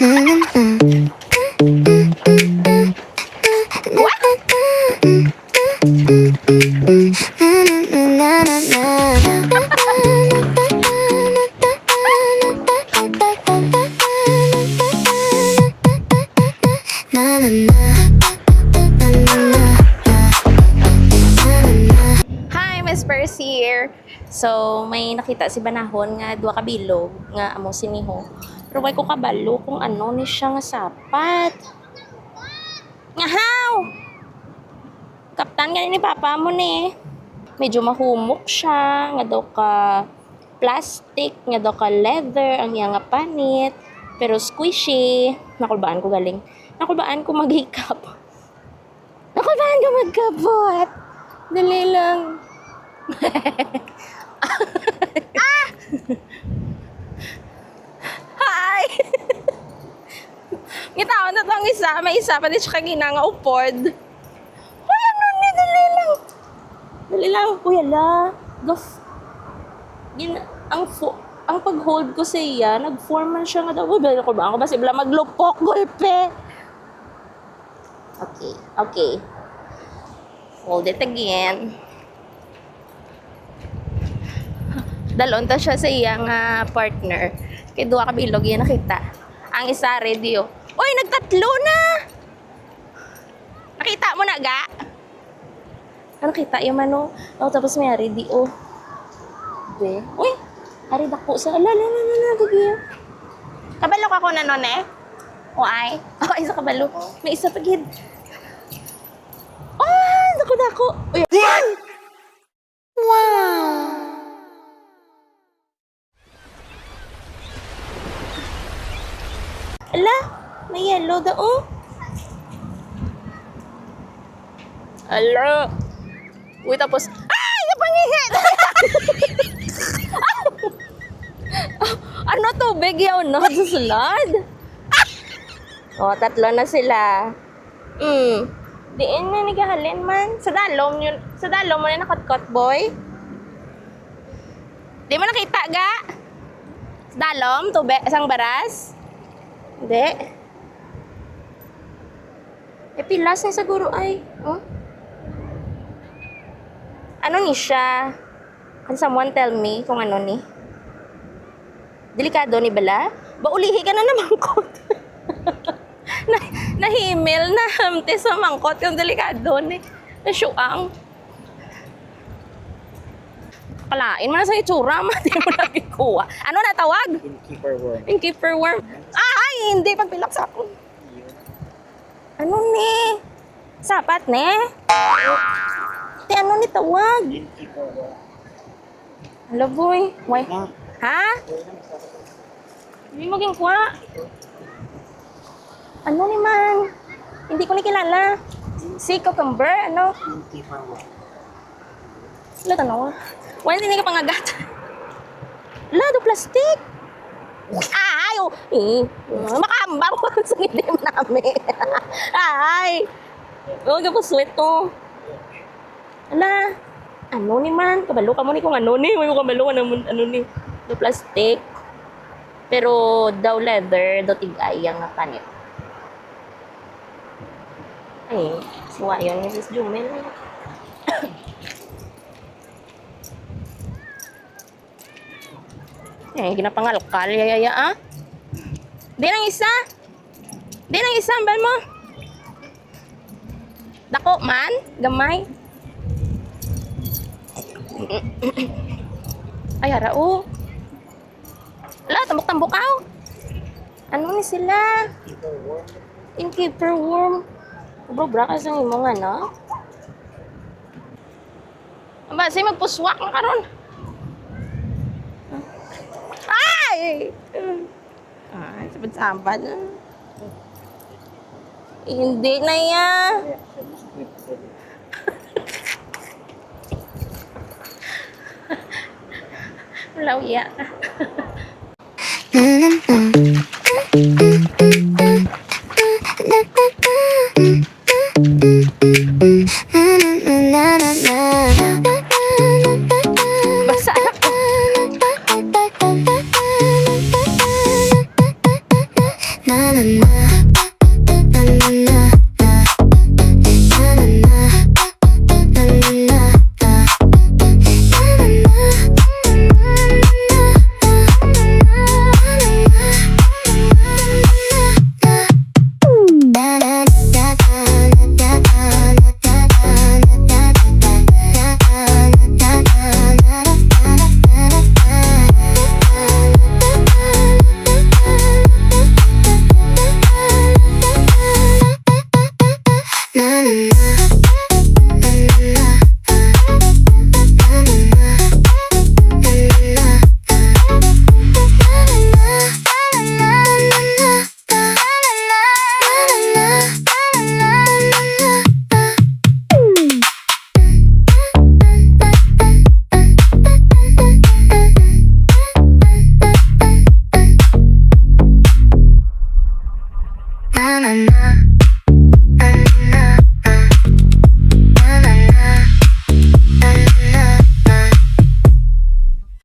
Hi, Miss Percy here. So, may nakita si Banahon nga duwa ka bilog nga amo siniho. Pero way ko kabalo kung ano ni siya nga sapat. Ngahaw! Kaptan nga ni papa mo ni. Medyo mahumok siya, nga daw ka plastic, nga daw ka leather, ang iya nga panit. Pero squishy. Nakulbaan ko galing. Nakulbaan ko maghikap. Nakulbaan ko magkabot. Dali lang. Ah! Hi! Ngitaon na tong isa. May isa pa din siya kagina nga upod. Uy, ano ni? Dali lang. Dali lang. Uy, ala. Ang pag-hold ko sa iya, nag-form man siya nga daw. Uy, ko ba? Ako ba sibla maglupok, gulpe? Okay. Hold it again. Dalon ta siya sa iya nga partner. Kay duwa ka bilog yan nakita. Ang isa ready oh. Uy, nagtatlo na! Nakita mo na ga? Nakita yung mano. Oh, tapos may ready oh. Be. Uy, ari dako sa gagi. Kabalo ka ko na nun eh. O ay. Ako isa kabalo. May isa pagid. Oh, dako. Uy. Wow. Ala, may yellow daw oh. Ala. Uy, tapos, ay! Napangihit! Ano tubig yun, no? Susulad? O, tatlo na sila. Diin na nagahalin man. Sa dalom mo na nakatkot, boy. Di mo nakita, ga? Sa dalom, tubig, isang baras? Hindi. Pilas na siguro ay. Oh? Ano ni siya? Can someone tell me kung ano ni? Delikado ni bala? Baulihi ka na naman kot. Nahimil na hamte sa mangkot yung delikado ni. Nasyuang. Kalain mo na sa itsura, di mo nakikuha. Ano na tawag? Innkeeper worm. Innkeeper worm. Ay, hindi. Pagpilak sa ako. Ano ni? Sapat ni? Di ano ni tawag? Innkeeper worm. Hello, boy. Why? Na. Ha? Hindi mo ginkuha. Ano ni man? Hindi ko ni kilala. Si cucumber, ano? Innkeeper worm. Wala tanaw. Wala hindi ka pangagat. Wala, do plastic. Ay, makambang ko sa ngilim namin. Ay, huwag po sweat to. Ala, ano ni man? Kabalo ka mo ni kung ano ni. May kabalo ka naman, ano ni. Do plastic. Pero daw leather, do tig-ay ang panit. Ay, suwa yun ni Sis Jumel. Eh, ginapangalkal, yaya, ah? Di nang isa? Di nang isa, ban mo? Dako man? Gamay? Ay, ara, oh. Ala, tambok-tambok aw. Ano ni sila? Innkeeper worm. Bro, kasi ng imong ano? Aba, say magpuswak na karon. Ay! Ay, sabad-sabad na. Hindi na yan. Wala uya. Basa ako. Na na na